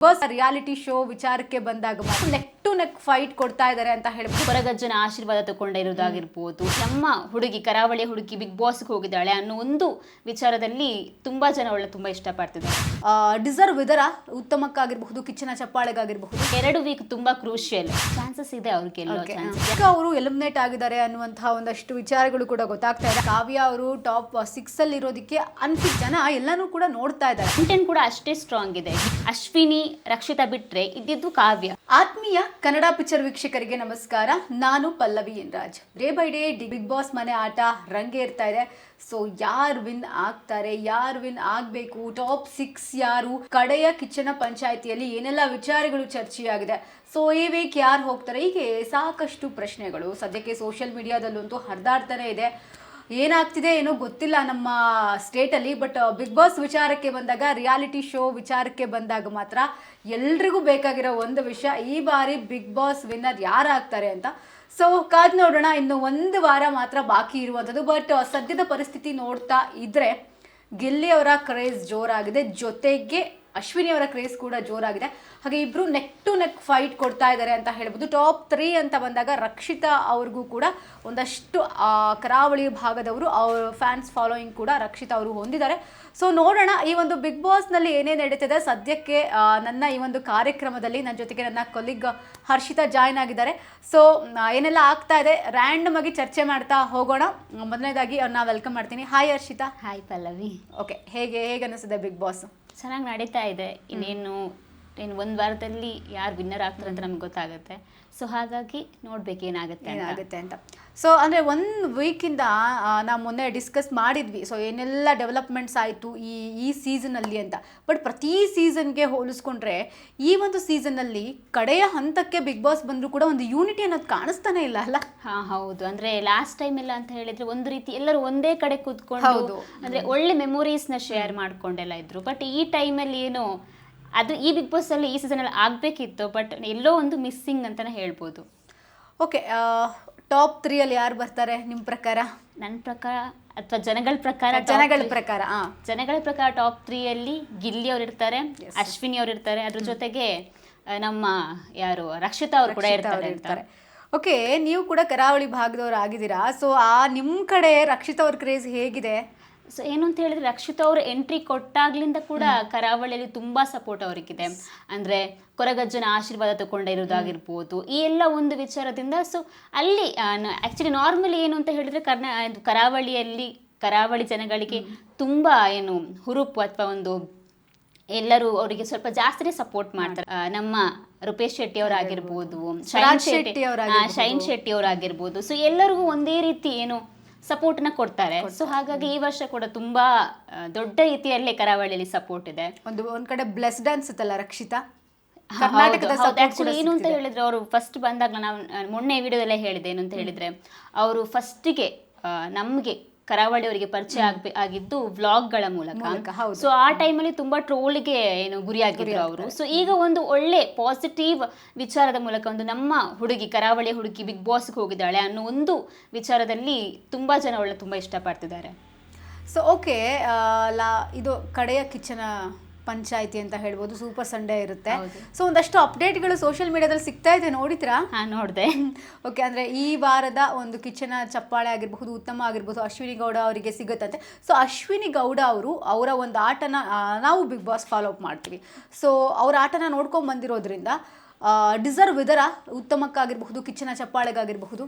Bus reality show ವಿಚಾರಕ್ಕೆ ಬಂದಾಗ neck to neck fight ಕೊಡ್ತಾ ಇದ್ದಾರೆ ಅಂತ ಹೇಳ್ಬೋದು. ಹೊರಗಜ್ಜನ ಆಶೀರ್ವಾದ ತಗೊಂಡಿರೋದಾಗಿರ್ಬೋದು, ನಮ್ಮ ಹುಡುಗಿ ಕರಾವಳಿ ಹುಡುಗಿ ಬಿಗ್ ಬಾಸ್ಗೆ ಹೋಗಿದ್ದಾಳೆ ಅನ್ನೋ ಒಂದು ವಿಚಾರದಲ್ಲಿ ತುಂಬಾ ಜನ ತುಂಬಾ ಇಷ್ಟಪಡ್ತಿದ್ದಾರೆ. ಡಿಸರ್ವ್ ಇದರ ಉತ್ತಮಕ್ಕಾಗಿರ್ಬಹುದು, ಕಿಚ್ಚನ ಚಪ್ಪಾಳೆಗಾಗಿರ್ಬಹುದು 2 ವೀಕ್ ತುಂಬಾ ಕ್ರೂಷಿಯಲ್ ಚಾನ್ಸಸ್ ಇದೆ ಅವ್ರಿಗೆ. ಅವರು ಎಲಿಮಿನೇಟ್ ಆಗಿದ್ದಾರೆ ಅನ್ನುವಂತಹ ಒಂದಷ್ಟು ವಿಚಾರಗಳು ಕೂಡ ಗೊತ್ತಾಗ್ತಾ ಇದೆ. ಕಾವ್ಯ ಅವರು ಟಾಪ್ 6 ಅಲ್ಲಿ ಇರೋದಕ್ಕೆ ಅನ್ಸಿದ ಜನ ಎಲ್ಲಾನು ಕೂಡ ನೋಡ್ತಾ ಇದ್ದಾರೆ. ಕಂಟೆಂಟ್ ಕೂಡ ಅಷ್ಟೇ ಸ್ಟ್ರಾಂಗ್ ಇದೆ. ಅಶ್ವಿನಿ, ರಕ್ಷಿತಾ ಬಿಟ್ರೆ ಇದ್ದಿದ್ದು ಕಾವ್ಯ. ಆತ್ಮೀಯ ಕನ್ನಡ ಪಿಕ್ಚರ್ ವೀಕ್ಷಕರಿಗೆ ನಮಸ್ಕಾರ. ನಾನು Pallavi N Raj. Day by day Bigg Boss ಮನೆ ಆಟ ರಂಗೇರ್ತಾ ಇದೆ. ಸೊ ಯಾರು ವಿನ್ ಆಗ್ತಾರೆ, ಯಾರು ವಿನ್ ಆಗಬೇಕು, ಟಾಪ್ 6 ಯಾರು, ಕಡೆಯ ಕಿಚ್ಚನ ಪಂಚಾಯಿತಿಯಲ್ಲಿ ಏನೆಲ್ಲ ವಿಚಾರಗಳು ಚರ್ಚೆಯಾಗಿದೆ, ಸೊ ಈ ವೀಕ್ ಯಾರು ಹೋಗ್ತಾರೆ, ಹೀಗೆ ಸಾಕಷ್ಟು ಪ್ರಶ್ನೆಗಳು ಸದ್ಯಕ್ಕೆ ಸೋಷಿಯಲ್ ಮೀಡಿಯಾದಲ್ಲಂತೂ ಹರಿದಾಡ್ತಾನೆ ಇದೆ. ಏನಾಗ್ತಿದೆ ಏನೋ ಗೊತ್ತಿಲ್ಲ ನಮ್ಮ ಸ್ಟೇಟಲ್ಲಿ. ಬಟ್ ಬಿಗ್ ಬಾಸ್ ವಿಚಾರಕ್ಕೆ ಬಂದಾಗ, ರಿಯಾಲಿಟಿ ಶೋ ವಿಚಾರಕ್ಕೆ ಬಂದಾಗ ಮಾತ್ರ ಎಲ್ರಿಗೂ ಬೇಕಾಗಿರೋ ಒಂದು ವಿಷಯ, ಈ ಬಾರಿ ಬಿಗ್ ಬಾಸ್ ವಿನ್ನರ್ ಯಾರಾಗ್ತಾರೆ ಅಂತ. ಸೊ ಕಾದ್ ನೋಡೋಣ. ಇನ್ನು 1 ವಾರ ಮಾತ್ರ ಬಾಕಿ ಇರುವಂಥದ್ದು. ಬಟ್ ಸದ್ಯದ ಪರಿಸ್ಥಿತಿ ನೋಡ್ತಾ ಇದ್ರೆ ಗಿಲ್ಲಿ ಅವರ ಕ್ರೇಜ್ ಜೋರಾಗಿದೆ, ಜೊತೆಗೆ ಅಶ್ವಿನಿ ಅವರ ಕ್ರೇಜ್ ಕೂಡ ಜೋರಾಗಿದೆ. ಹಾಗೆ ಇಬ್ರು ನೆಕ್ ಟು ನೆಕ್ ಫೈಟ್ ಕೊಡ್ತಾ ಇದ್ದಾರೆ ಅಂತ ಹೇಳ್ಬೋದು. ಟಾಪ್ 3 ಅಂತ ಬಂದಾಗ ರಕ್ಷಿತಾ ಅವ್ರಿಗೂ ಕೂಡ ಒಂದಷ್ಟು ಕರಾವಳಿ ಭಾಗದವರು, ಅವ್ರ ಫ್ಯಾನ್ಸ್ ಫಾಲೋಯಿಂಗ್ ಕೂಡ ರಕ್ಷಿತಾ ಅವರು ಹೊಂದಿದ್ದಾರೆ. ಸೊ ನೋಡೋಣ ಈ ಒಂದು ಬಿಗ್ ಬಾಸ್ನಲ್ಲಿ ಏನೇನು ನಡೀತಿದೆ. ಸದ್ಯಕ್ಕೆ ನನ್ನ ಈ ಒಂದು ಕಾರ್ಯಕ್ರಮದಲ್ಲಿ ನನ್ನ ಜೊತೆಗೆ ನನ್ನ ಕೊಲೀಗ್ ಹರ್ಷಿತಾ ಜಾಯ್ನ್ ಆಗಿದ್ದಾರೆ. ಸೊ ಏನೆಲ್ಲ ಆಗ್ತಾ ಇದೆ ರ್ಯಾಂಡಮ್ ಆಗಿ ಚರ್ಚೆ ಮಾಡ್ತಾ ಹೋಗೋಣ. ಮೊದಲನೇದಾಗಿ ಅವ್ರನ್ನ ವೆಲ್ಕಮ್ ಮಾಡ್ತೀನಿ. Hi Harshita. Hi Pallavi. Okay, ಹೇಗೆ ಅನಿಸಿದೆ ಬಿಗ್ ಬಾಸ್? ಚೆನ್ನಾಗಿ ನಡೀತಾ ಇದೆ. ಇನ್ನೇನು 1 ವಾರದಲ್ಲಿ ಯಾರು ವಿನ್ನರ್ ಆಗ್ತಾರೆ ಅಂತ ನಮ್ಗೆ ಗೊತ್ತಾಗುತ್ತೆ. ಸೊ ಹಾಗಾಗಿ ನೋಡ್ಬೇಕು ಏನಾಗುತ್ತೆ ಅಂತ. ಸೊ ಅಂದರೆ 1 ವೀಕಿಂದ ನಾವು ಮೊನ್ನೆ ಡಿಸ್ಕಸ್ ಮಾಡಿದ್ವಿ, ಸೊ ಏನೆಲ್ಲ ಡೆವಲಪ್ಮೆಂಟ್ಸ್ ಆಯಿತು ಈ ಸೀಸನಲ್ಲಿ ಅಂತ. ಬಟ್ ಪ್ರತಿ ಸೀಸನ್ಗೆ ಹೋಲಿಸ್ಕೊಂಡ್ರೆ ಈ ಒಂದು ಸೀಸನ್ನಲ್ಲಿ ಕಡೆಯ ಹಂತಕ್ಕೆ ಬಿಗ್ ಬಾಸ್ ಬಂದರೂ ಕೂಡ ಒಂದು ಯೂನಿಟಿ ಅನ್ನೋದು ಕಾಣಿಸ್ತಾನೆ ಇಲ್ಲ ಅಲ್ಲ? ಹೌದು. ಅಂದ್ರೆ ಲಾಸ್ಟ್ ಟೈಮ್ ಎಲ್ಲ ಅಂತ ಹೇಳಿದ್ರೆ ಒಂದು ರೀತಿ ಎಲ್ಲರೂ ಒಂದೇ ಕಡೆ ಕೂತ್ಕೊಂಡು ಅಂದ್ರೆ ಒಳ್ಳೆ ಮೆಮೊರೀಸ್ನ ಶೇರ್ ಮಾಡ್ಕೊಂಡೆಲ್ಲ ಇದ್ರು. ಬಟ್ ಈ ಟೈಮಲ್ಲಿ ಏನು ಅದು ಈ ಬಿಗ್ ಬಾಸ್ ಅಲ್ಲಿ ಈ ಸೀಸನ್ ಅಲ್ಲಿ ಆಗ್ಬೇಕಿತ್ತು, ಬಟ್ ಎಲ್ಲೋ ಒಂದು ಮಿಸ್ಸಿಂಗ್ ಅಂತಾನೆ ಹೇಳ್ಬೋದು. ಓಕೆ, ಟಾಪ್ 3 ಅಲ್ಲಿ ಯಾರು ಬರ್ತಾರೆ ನಿಮ್ಮ ಪ್ರಕಾರ? ನನ್ನ ಪ್ರಕಾರ ಅಥವಾ ಜನಗಳ ಪ್ರಕಾರ ಟಾಪ್ 3 ಅಲ್ಲಿ ಗಿಲ್ಲಿ ಅವ್ರು ಇರ್ತಾರೆ, ಅಶ್ವಿನಿ ಅವ್ರು ಇರ್ತಾರೆ, ಅದ್ರ ಜೊತೆಗೆ ನಮ್ಮ ಯಾರು ರಕ್ಷಿತಾ ಅವ್ರು ಕೂಡ ಇರ್ತಾರೆ. ಓಕೆ, ನೀವು ಕೂಡ ಕರಾವಳಿ ಭಾಗದವ್ರು ಆಗಿದ್ದೀರಾ. ಸೊ ನಿಮ್ಮ ಕಡೆ ರಕ್ಷಿತಾ ಅವ್ರ ಕ್ರೇಜ್ ಹೇಗಿದೆ? ಸೊ ಏನು ಅಂತ ಹೇಳಿದ್ರೆ ರಕ್ಷಿತಾ ಅವರು ಎಂಟ್ರಿ ಕೊಟ್ಟಾಗ್ಲಿಂದ ಕೂಡ ಕರಾವಳಿಯಲ್ಲಿ ತುಂಬಾ ಸಪೋರ್ಟ್ ಅವ್ರಿಗಿದೆ. ಅಂದ್ರೆ ಕೊರಗಜ್ಜನ ಆಶೀರ್ವಾದ ತಗೊಂಡಿರೋದಾಗಿರ್ಬೋದು, ಈ ಎಲ್ಲ ಒಂದು ವಿಚಾರದಿಂದ. ಸೊ ಅಲ್ಲಿ ಆಕ್ಚುಲಿ ನಾರ್ಮಲಿ ಏನು ಅಂತ ಹೇಳಿದ್ರೆ ಕರಾವಳಿ ಜನಗಳಿಗೆ ತುಂಬಾ ಏನು ಹುರುಪು ಅಥವಾ ಒಂದು ಎಲ್ಲರೂ ಅವರಿಗೆ ಸ್ವಲ್ಪ ಜಾಸ್ತಿನೇ ಸಪೋರ್ಟ್ ಮಾಡ್ತಾರೆ. ನಮ್ಮ ರೂಪೇಶ್ ಶೆಟ್ಟಿ ಅವರಾಗಿರ್ಬೋದು, ಶೈನ್ ಶೆಟ್ಟಿ ಅವರಾಗಿರ್ಬೋದು, ಸೊ ಎಲ್ಲರಿಗೂ ಒಂದೇ ರೀತಿ ಏನು ಸಪೋರ್ಟ್ನ ಕೊಡ್ತಾರೆ. ಸೊ ಹಾಗಾಗಿ ಈ ವರ್ಷ ಕೂಡ ತುಂಬಾ ದೊಡ್ಡ ರೀತಿಯಲ್ಲೇ ಕರಾವಳಿಯಲ್ಲಿ ಸಪೋರ್ಟ್ ಇದೆ. ಒಂದ್ ಕಡೆ ಬ್ಲೆಸ್ಡ್ ಅನ್ಸುತ್ತಲ್ಲ ರಕ್ಷಿತಾ. ಆಕ್ಚುಲಿ ಏನು ಅಂತ ಹೇಳಿದ್ರೆ ಅವರು ಫಸ್ಟ್ ಬಂದಾಗ ನಾವು ಮೊನ್ನೆ ವಿಡಿಯೋದಲ್ಲೇ ಹೇಳಿದೆ, ಏನು ಅಂತ ಹೇಳಿದ್ರೆ ಅವರು ಫಸ್ಟಿಗೆ ನಮ್ಗೆ ಕರಾವಳಿಯವರಿಗೆ ಪರಿಚಯ ಆಗಿದ್ದು ವ್ಲಾಗ್ಗಳ ಮೂಲಕ. ಸೊ ಆ ಟೈಮಲ್ಲಿ ತುಂಬಾ ಟ್ರೋಲ್ಗೆ ಏನು ಗುರಿಯಾಗಿದ್ರು ಅವರು. ಸೊ ಈಗ ಒಂದು ಒಳ್ಳೆ ಪಾಸಿಟಿವ್ ವಿಚಾರದ ಮೂಲಕ ಒಂದು ನಮ್ಮ ಹುಡುಗಿ ಕರಾವಳಿ ಹುಡುಗಿ ಬಿಗ್ ಬಾಸ್ಗೆ ಹೋಗಿದ್ದಾಳೆ ಅನ್ನೋ ಒಂದು ವಿಚಾರದಲ್ಲಿ ತುಂಬಾ ಜನ ತುಂಬಾ ಇಷ್ಟಪಡ್ತಿದ್ದಾರೆ. ಸೊ ಓಕೆ, ಇದು ಕಡೆಯ ಕಿಚ್ಚನ ಪಂಚಾಯಿತಿ ಅಂತ ಹೇಳ್ಬೋದು. ಸೂಪರ್ ಸಂಡೇ ಇರುತ್ತೆ. ಸೊ ಒಂದಷ್ಟು ಅಪ್ಡೇಟ್ಗಳು ಸೋಷಿಯಲ್ ಮೀಡಿಯಾದಲ್ಲಿ ಸಿಗ್ತಾ ಇದೆ, ನೋಡಿದ್ರಾ? ನೋಡಿದೆ. ಓಕೆ, ಅಂದ್ರೆ ಈ ವಾರದ ಒಂದು ಕಿಚ್ಚನ ಚಪ್ಪಾಳೆ ಆಗಿರಬಹುದು, ಉತ್ತಮ ಆಗಿರ್ಬೋದು, ಅಶ್ವಿನಿ ಗೌಡ ಅವರಿಗೆ ಸಿಗುತ್ತಂತೆ. ಸೊ ಅಶ್ವಿನಿ ಗೌಡ ಅವರ ಒಂದು ಆಟನ ನಾವು ಬಿಗ್ ಬಾಸ್ ಫಾಲೋ ಅಪ್ ಮಾಡ್ತೀವಿ. ಸೊ ಅವ್ರ ಆಟನ ನೋಡ್ಕೊಂಡ್ ಬಂದಿರೋದ್ರಿಂದ ಡಿಸರ್ವ್ ಇದರ ಉತ್ತಮಕ್ಕಾಗಿರ್ಬಹುದು, ಕಿಚ್ಚನ ಚಪ್ಪಾಳೆಗಾಗಿರಬಹುದು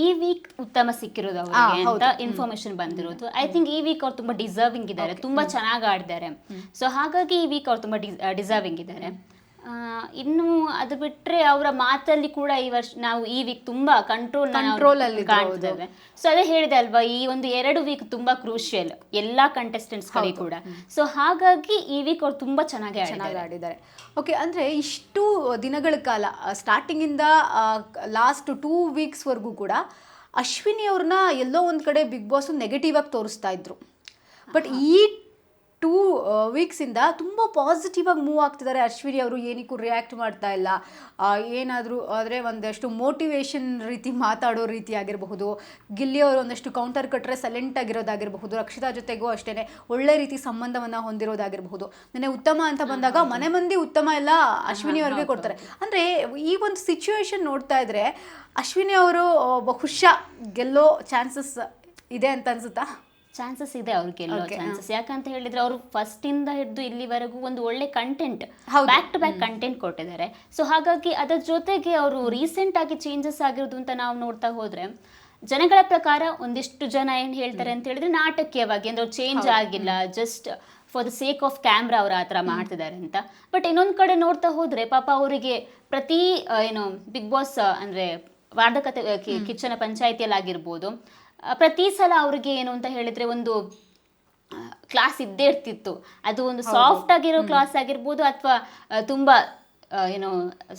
ಈ ವೀಕ್ ಉತ್ತಮ ಸಿಕ್ಕಿರೋದು ಅವರಿಗೆ ಅಂತ ಇನ್ಫಾರ್ಮೇಶನ್ ಬಂದಿರೋದು. ಐ ಥಿಂಕ್ ಈ ವೀಕ್ ಅವ್ರು ತುಂಬಾ ಡಿಸರ್ವಿಂಗ್ ಇದ್ದಾರೆ, ತುಂಬಾ ಚೆನ್ನಾಗಿ ಆಡಿದ್ದಾರೆ. ಸೊ ಹಾಗಾಗಿ ಈ ವೀಕ್ ಅವ್ರು ತುಂಬಾ ಡಿಸರ್ವಿಂಗ್ ಇದ್ದಾರೆ. ಇನ್ನು ಅದು ಬಿಟ್ರೆ ಅವರ ಮಾತಲ್ಲಿ ಕೂಡ ಈ ವರ್ಷ ನಾವು ಈ ವೀಕ್ ತುಂಬಾ ಕಂಟ್ರೋಲ್ ಅಲ್ಲಿ ಕಾಣ್ತೇವೆ. ಸೊ ಅದೇ ಹೇಳಿದೆ ಅಲ್ವಾ, ಈ ಒಂದು 2 ವೀಕ್ ತುಂಬಾ ಕ್ರೂಷಿಯಲ್ ಎಲ್ಲಾ ಕಂಟೆಸ್ಟೆಂಟ್ಸ್ ಗಳಿಗೆ ಕೂಡ. ಸೊ ಹಾಗಾಗಿ ಈ ವೀಕ್ ಅವ್ರು ತುಂಬಾ ಚೆನ್ನಾಗಿ ಆಡಿದ್ದಾರೆ. ಓಕೆ, ಅಂದರೆ ಇಷ್ಟು ದಿನಗಳ ಕಾಲ ಸ್ಟಾರ್ಟಿಂಗ್ ಇಂದ ಲಾಸ್ಟ್ 2 ವೀಕ್ಸ್ವರೆಗೂ ಕೂಡ ಅಶ್ವಿನಿ ಅವ್ರನ್ನ ಎಲ್ಲೋ ಒಂದು ಕಡೆ ಬಿಗ್ ಬಾಸ್ ನೆಗೆಟಿವ್ ಆಗಿ ತೋರಿಸ್ತಾ ಇದ್ರು. ಬಟ್ ಈ 2 ವೀಕ್ಸಿಂದ ತುಂಬ ಪಾಸಿಟಿವ್ ಆಗಿ ಮೂವ್ ಆಗ್ತಿದ್ದಾರೆ. ಅಶ್ವಿನಿ ಅವರು ಏನಕ್ಕೂ ರಿಯಾಕ್ಟ್ ಮಾಡ್ತಾ ಇಲ್ಲ. ಏನಾದರೂ ಆದರೆ ಒಂದಷ್ಟು ಮೋಟಿವೇಶನ್ ರೀತಿ ಮಾತಾಡೋ ರೀತಿ ಆಗಿರಬಹುದು, ಗಿಲ್ಲಿ ಅವರು ಒಂದಷ್ಟು ಕೌಂಟರ್ ಕಟ್ಟರೆ ಸೈಲೆಂಟ್ ಆಗಿರೋದಾಗಿರಬಹುದು, ರಕ್ಷಿತಾ ಜೊತೆಗೂ ಅಷ್ಟೇ ಒಳ್ಳೆ ರೀತಿ ಸಂಬಂಧವನ್ನು ಹೊಂದಿರೋದಾಗಿರಬಹುದು. ನೆನ್ನೆ ಉತ್ತಮ ಅಂತ ಬಂದಾಗ ಮನೆ ಮಂದಿ ಉತ್ತಮ ಎಲ್ಲ ಅಶ್ವಿನಿ ಅವ್ರಿಗೆ ಕೊಡ್ತಾರೆ. ಅಂದರೆ ಈ ಒಂದು ಸಿಚುವೇಶನ್ ನೋಡ್ತಾ ಇದ್ರೆ ಅಶ್ವಿನಿ ಅವರು ಬಹುಶಃ ಗೆಲ್ಲೋ ಚಾನ್ಸಸ್ ಇದೆ ಅಂತ ಅನ್ಸುತ್ತಾ? ಚಾನ್ಸಸ್ ಇದೆ ಅವ್ರು ಗೆಲ್ಲೋ ಚಾನ್ಸಸ್. ಯಾಕಂತ ಹೇಳಿದ್ರೆ ಅವರು ಫಸ್ಟ್ ಇಂದ ಹಿಡಿದು ಇಲ್ಲಿವರೆಗೂ ಒಂದು ಒಳ್ಳೆ content, back to back content ಕೊಟ್ಟಿದ್ದಾರೆ. ಸೊ ಹಾಗಾಗಿ ಅದರ ಜೊತೆಗೆ ಅವರು ರೀಸೆಂಟ್ ಆಗಿ ಚೇಂಜಸ್ ಆಗಿರೋದು ಅಂತ ನಾವು ನೋಡ್ತಾ ಹೋದ್ರೆ ಜನಗಳ ಪ್ರಕಾರ ಒಂದಿಷ್ಟು ಜನ ಏನ್ ಹೇಳ್ತಾರೆ ಅಂತ ಹೇಳಿದ್ರೆ ನಾಟಕೀಯವಾಗಿ ಅಂದ್ರೆ ಚೇಂಜ್ ಆಗಿಲ್ಲ, just for the sake of camera ಅವ್ರು ಆ ಥರ ಮಾಡ್ತಿದ್ದಾರೆ ಅಂತ. ಬಟ್ ಇನ್ನೊಂದು ಕಡೆ ನೋಡ್ತಾ ಹೋದ್ರೆ ಪಾಪ ಅವರಿಗೆ ಪ್ರತಿ ಏನು ಬಿಗ್ ಬಾಸ್ ಅಂದ್ರೆ ವಾರ್ಧಕತೆ ಕಿಚ್ಚನ ಪಂಚಾಯಿತಿಯಲ್ಲಿ ಆಗಿರ್ಬೋದು, ಪ್ರತಿ ಸಲ ಅವ್ರಿಗೆ ಏನು ಅಂತ ಹೇಳಿದ್ರೆ ಒಂದು ಕ್ಲಾಸ್ ಇದ್ದೇ ಇರ್ತಿತ್ತು. ಅದು ಒಂದು ಸಾಫ್ಟ್ ಆಗಿರೋ ಕ್ಲಾಸ್ ಆಗಿರ್ಬೋದು ಅಥವಾ ತುಂಬಾ ಏನು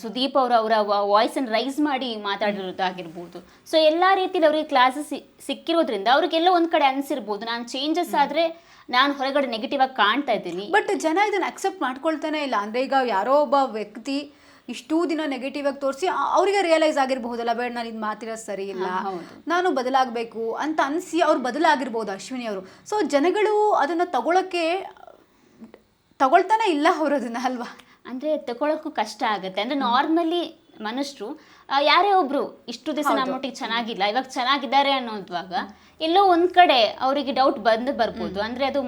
ಸುದೀಪ್ ಅವರ ವಾಯ್ಸ್ ಅನ್ನು ರೈಸ್ ಮಾಡಿ ಮಾತಾಡಿರೋದಾಗಿರ್ಬೋದು. ಸೊ ಎಲ್ಲಾ ರೀತಿಯಲ್ಲಿ ಅವ್ರಿಗೆ ಕ್ಲಾಸಸ್ ಸಿಕ್ಕಿರೋದ್ರಿಂದ ಅವ್ರಿಗೆಲ್ಲ ಒಂದ್ ಕಡೆ ಅನ್ಸಿರ್ಬೋದು ನಾನು ಚೇಂಜಸ್ ಆದ್ರೆ ನಾನು ಹೊರಗಡೆ ನೆಗೆಟಿವ್ ಆಗಿ ಕಾಣ್ತಾ ಇದ್ದೀನಿ. ಬಟ್ ಜನ ಇದನ್ನ ಅಕ್ಸೆಪ್ಟ್ ಮಾಡ್ಕೊಳ್ತಾನೆ ಇಲ್ಲ. ಅಂದ್ರೆ ಈಗ ಯಾರೋ ಒಬ್ಬ ವ್ಯಕ್ತಿ ಇಷ್ಟೂ ದಿನ ನೆಗೆಟಿವ್ ಆಗಿ ತೋರಿಸಿ ಅವರಿಗೆ ರಿಯಲೈಸ್ ಆಗಿರಬಹುದಲ್ಲ, ಬೇಡ ನಾನು ಇದು ಮಾತಿರೋದು ಸರಿ ಇಲ್ಲ, ನಾನು ಬದಲಾಗಬೇಕು ಅಂತ ಅನಿಸಿ ಅವ್ರು ಬದಲಾಗಿರ್ಬೋದು ಅಶ್ವಿನಿ ಅವರು. ಸೊ ಜನಗಳು ಅದನ್ನ ತಗೊಳ್ತಾನೆ ಇಲ್ಲ ಅವರು ಅದನ್ನ, ಅಲ್ವಾ? ಅಂದ್ರೆ ತಗೊಳಕ್ಕೂ ಕಷ್ಟ ಆಗುತ್ತೆ. ಅಂದ್ರೆ ನಾರ್ಮಲಿ ಮನುಷ್ಯರು ಯಾರೇ ಒಬ್ರು ಇಷ್ಟು ದಿವಸ ನಮ್ಮೊಟ್ಟಿಗೆ ಚೆನ್ನಾಗಿಲ್ಲ, ಇವಾಗ ಚೆನ್ನಾಗಿದ್ದಾರೆ ಅನ್ನೋದ್ವಾಗ ಎಲ್ಲೋ ಒಂದ್ ಕಡೆ ಅವರಿಗೆ ಡೌಟ್ ಬರ್ಬೋದು. ಅಂದ್ರೆ ಅದು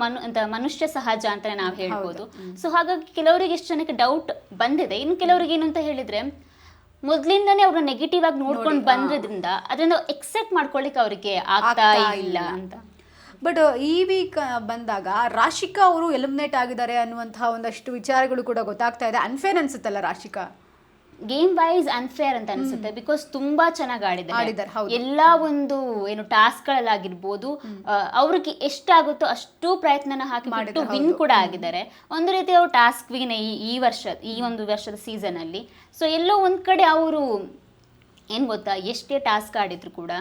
ಮನುಷ್ಯ ಸಹಜ ಅಂತಾನೆ ನಾವು ಹೇಳ್ಬೋದು. ಸೊ ಹಾಗಾಗಿ ಕೆಲವರಿಗೆ ಎಷ್ಟು ಜನಕ್ಕೆ ಡೌಟ್ ಬಂದಿದೆ. ಇನ್ನು ಕೆಲವರಿಗೆ ಏನು ಅಂತ ಹೇಳಿದ್ರೆ ಮೊದ್ಲಿಂದಾನೇ ಅವ್ರನ್ನ ನೆಗೆಟಿವ್ ಆಗಿ ನೋಡ್ಕೊಂಡು ಬಂದ್ರಿಂದ ಅದನ್ನ ಎಕ್ಸೆಪ್ಟ್ ಮಾಡ್ಕೊಳ್ಳಿಕ್ಕೆ ಅವರಿಗೆ ಆಗ್ತಾ ಇಲ್ಲ ಅಂತ. ಬಟ್ ಈ ವೀಕ್ ಬಂದಾಗ ರಾಶಿಕಾ ಅವರು ಎಲಿಮಿನೇಟ್ ಆಗಿದ್ದಾರೆ ಅನ್ನುವಂತಹ ಒಂದಷ್ಟು ವಿಚಾರಗಳು ಕೂಡ ಗೊತ್ತಾಗ್ತಾ ಇದೆ. ಅನ್ಫೇರ್ ಅನ್ಸುತ್ತಲ್ಲ ರಾಶಿಕಾ? ಗೇಮ್ ವೈಸ್ ಅನ್ಫೇರ್ ಅಂತ ಅನ್ಸುತ್ತೆ. ಬಿಕಾಸ್ ತುಂಬಾ ಚೆನ್ನಾಗಿ ಆಡಿದ್ದಾರೆ. ಎಲ್ಲಾ ಒಂದು ಏನು ಟಾಸ್ಕ್ ಗಳಲ್ಲಾಗಿರ್ಬೋದು ಅವ್ರಿಗೆ ಎಷ್ಟಾಗುತ್ತೋ ಅಷ್ಟು ಪ್ರಯತ್ನನ ಹಾಕಿ ವಿನ್ ಕೂಡ ಆಗಿದ್ದಾರೆ. ಒಂದು ರೀತಿ ಅವರು ಟಾಸ್ಕ್ ವಿನ್ ಈ ಒಂದು ವರ್ಷದ ಸೀಸನ್ ಅಲ್ಲಿ. ಸೊ ಎಲ್ಲೋ ಒಂದ್ ಕಡೆ ಅವರು ಏನ್ ಗೊತ್ತಾ, ಎಷ್ಟೇ ಟಾಸ್ಕ್ ಆಡಿದ್ರು ಕೂಡ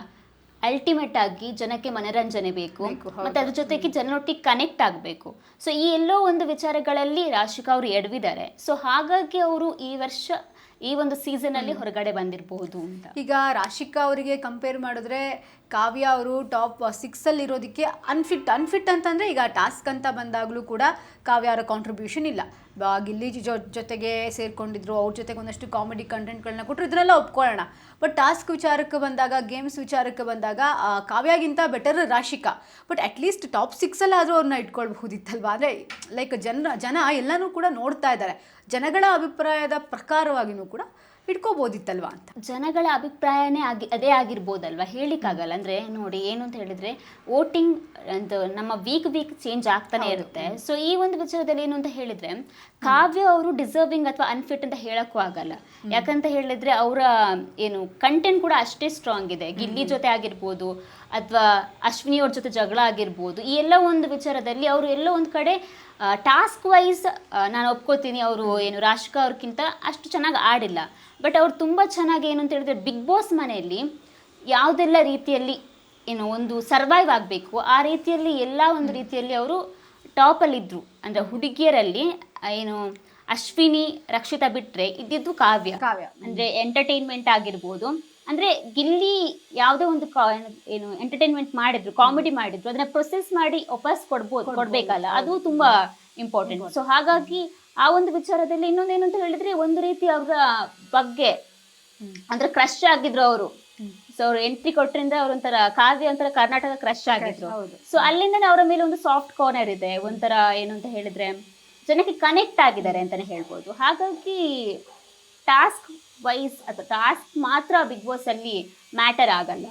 ಅಲ್ಟಿಮೇಟ್ ಆಗಿ ಜನಕ್ಕೆ ಮನರಂಜನೆ ಬೇಕು, ಮತ್ತೆ ಅದ್ರ ಜೊತೆಗೆ ಜನರೊಟ್ಟಿಗೆ ಕನೆಕ್ಟ್ ಆಗಬೇಕು. ಸೊ ಈ ಎಲ್ಲೋ ಒಂದು ವಿಚಾರಗಳಲ್ಲಿ ರಾಶಿಕಾ ಅವರು ಎಡವಿದ್ದಾರೆ. ಸೊ ಹಾಗಾಗಿ ಅವರು ಈ ಒಂದು ಸೀಸನ್ ಅಲ್ಲಿ ಹೊರಗಡೆ ಬಂದಿರಬಹುದು ಅಂತ. ಈಗ ರಾಶಿಕಾ ಅವರಿಗೆ ಕಂಪೇರ್ ಮಾಡಿದ್ರೆ ಕಾವ್ಯ ಅವರು ಟಾಪ್ 6 ಅಲ್ಲಿ ಇರೋದಕ್ಕೆ ಅನ್ಫಿಟ್ ಅಂತಂದ್ರೆ ಈಗ ಟಾಸ್ಕ್ ಅಂತ ಬಂದಾಗಲೂ ಕೂಡ ಕಾವ್ಯ ಅವರ ಕಾಂಟ್ರಿಬ್ಯೂಷನ್ ಇಲ್ಲ. ಗಿಲ್ಲಿ ಜೊತೆಗೆ ಸೇರ್ಕೊಂಡಿದ್ರು, ಅವ್ರ ಜೊತೆಗೆ ಒಂದಷ್ಟು ಕಾಮಿಡಿ ಕಂಟೆಂಟ್ಗಳನ್ನ ಕೊಟ್ಟರು, ಇದನ್ನೆಲ್ಲ ಒಪ್ಕೊಳ್ಳೋಣ. ಬಟ್ ಟಾಸ್ಕ್ ವಿಚಾರಕ್ಕೆ ಬಂದಾಗ, ಗೇಮ್ಸ್ ವಿಚಾರಕ್ಕೆ ಬಂದಾಗ ಕಾವ್ಯಾಗಿಂತ better Rashika. But at least top 6 ಅಲ್ಲಾದರೂ ಅವ್ರನ್ನ ಇಟ್ಕೊಳ್ಬಹುದಿತ್ತಲ್ವಾ? ಅಂದರೆ ಲೈಕ್ ಜನ ಎಲ್ಲನೂ ಕೂಡ ನೋಡ್ತಾ ಇದ್ದಾರೆ, ಜನಗಳ ಅಭಿಪ್ರಾಯದ ಪ್ರಕಾರವಾಗಿಯೂ ಕೂಡ ಇಟ್ಕೋಬೋದಿತ್ತಲ್ವಾ ಅಂತ. ಜನಗಳ ಅಭಿಪ್ರಾಯನೇ ಅದೇ ಆಗಿರ್ಬೋದಲ್ವಾ, ಹೇಳಿಕ್ಕಾಗಲ್ಲ. ಅಂದ್ರೆ ನೋಡಿ ಏನು ಅಂತ ಹೇಳಿದ್ರೆ ವೋಟಿಂಗ್ ಅಂತ ನಮ್ಮ ವೀಕ್ ಚೇಂಜ್ ಆಗ್ತಾನೆ ಇರುತ್ತೆ. ಸೊ ಈ ಒಂದು ವಿಚಾರದಲ್ಲಿ ಏನು ಅಂತ ಹೇಳಿದ್ರೆ ಕಾವ್ಯ ಅವರು ಡಿಸರ್ವಿಂಗ್ ಅಥವಾ ಅನ್ಫಿಟ್ ಅಂತ ಹೇಳಕ್ಕೂ ಆಗಲ್ಲ. ಯಾಕಂತ ಹೇಳಿದ್ರೆ ಅವರ ಏನು ಕಂಟೆಂಟ್ ಕೂಡ ಅಷ್ಟೇ ಸ್ಟ್ರಾಂಗ್ ಇದೆ. ಗಿಲ್ಲಿ ಜೊತೆ ಆಗಿರ್ಬೋದು ಅಥವಾ ಅಶ್ವಿನಿ ಅವ್ರ ಜೊತೆ ಜಗಳ ಆಗಿರ್ಬೋದು, ಈ ಎಲ್ಲ ಒಂದು ವಿಚಾರದಲ್ಲಿ ಅವರು ಎಲ್ಲೋ ಒಂದು ಕಡೆ ಟಾಸ್ಕ್ ವೈಸ್ ನಾನು ಒಪ್ಕೋತೀನಿ ಅವರು ಏನು ರಾಶಿಕಾ ಅವ್ರಿಗಿಂತ ಅಷ್ಟು ಚೆನ್ನಾಗಿ ಆಡಿಲ್ಲ. ಬಟ್ ಅವ್ರು ತುಂಬ ಚೆನ್ನಾಗಿ ಏನು ಅಂತ ಹೇಳಿದ್ರೆ ಬಿಗ್ ಬಾಸ್ ಮನೆಯಲ್ಲಿ ಯಾವುದೆಲ್ಲ ರೀತಿಯಲ್ಲಿ ಏನು ಒಂದು ಸರ್ವೈವ್ ಆಗಬೇಕು ಆ ರೀತಿಯಲ್ಲಿ ಎಲ್ಲ ಒಂದು ರೀತಿಯಲ್ಲಿ ಅವರು ಟಾಪಲ್ಲಿದ್ದರು. ಅಂದರೆ ಹುಡುಗಿಯರಲ್ಲಿ ಏನು ಅಶ್ವಿನಿ, ರಕ್ಷಿತಾ ಬಿಟ್ಟರೆ ಇದ್ದಿದ್ದು ಕಾವ್ಯ. ಅಂದರೆ ಎಂಟರ್ಟೈನ್ಮೆಂಟ್ ಆಗಿರ್ಬೋದು, ಅಂದರೆ ಗಿಲ್ಲಿ ಯಾವುದೋ ಒಂದು ಏನು ಎಂಟರ್ಟೈನ್ಮೆಂಟ್ ಮಾಡಿದ್ರು, ಕಾಮಿಡಿ ಮಾಡಿದ್ರು, ಅದನ್ನ ಪ್ರೊಸೆಸ್ ಮಾಡಿ ವಾಪಸ್ ಕೊಡ್ಬೇಕಲ್ಲ, ಅದು ತುಂಬಾ ಇಂಪಾರ್ಟೆಂಟ್. ಸೊ ಹಾಗಾಗಿ ಆ ಒಂದು ವಿಚಾರದಲ್ಲಿ ಇನ್ನೊಂದೇನು ಅಂತ ಹೇಳಿದ್ರೆ ಒಂದು ರೀತಿ ಅವರ ಬಗ್ಗೆ ಅಂದ್ರೆ ಕ್ರಶ್ ಆಗಿದ್ರು ಅವರು. ಸೊ ಅವ್ರು ಎಂಟ್ರಿ ಕೊಟ್ರಿಂದ ಅವ್ರ ಒಂಥರ ಕಾವ್ಯ ಒಂಥರ ಕರ್ನಾಟಕ ಕ್ರಶ್ ಆಗಿದ್ರು. ಸೊ ಅಲ್ಲಿಂದನೇ ಅವರ ಮೇಲೆ ಒಂದು ಸಾಫ್ಟ್ ಕಾರ್ನರ್ ಇದೆ, ಒಂಥರ ಏನು ಅಂತ ಹೇಳಿದ್ರೆ ಜನಕ್ಕೆ ಕನೆಕ್ಟ್ ಆಗಿದ್ದಾರೆ ಅಂತಾನೆ ಹೇಳ್ಬೋದು. ಹಾಗಾಗಿ ಟಾಸ್ಕ್ ವೈಸ್ ಅಥವಾ ಟಾಸ್ಕ್ ಮಾತ್ರ ಬಿಗ್ ಬಾಸ್ ಅಲ್ಲಿ ಮ್ಯಾಟರ್ ಆಗಲ್ಲ.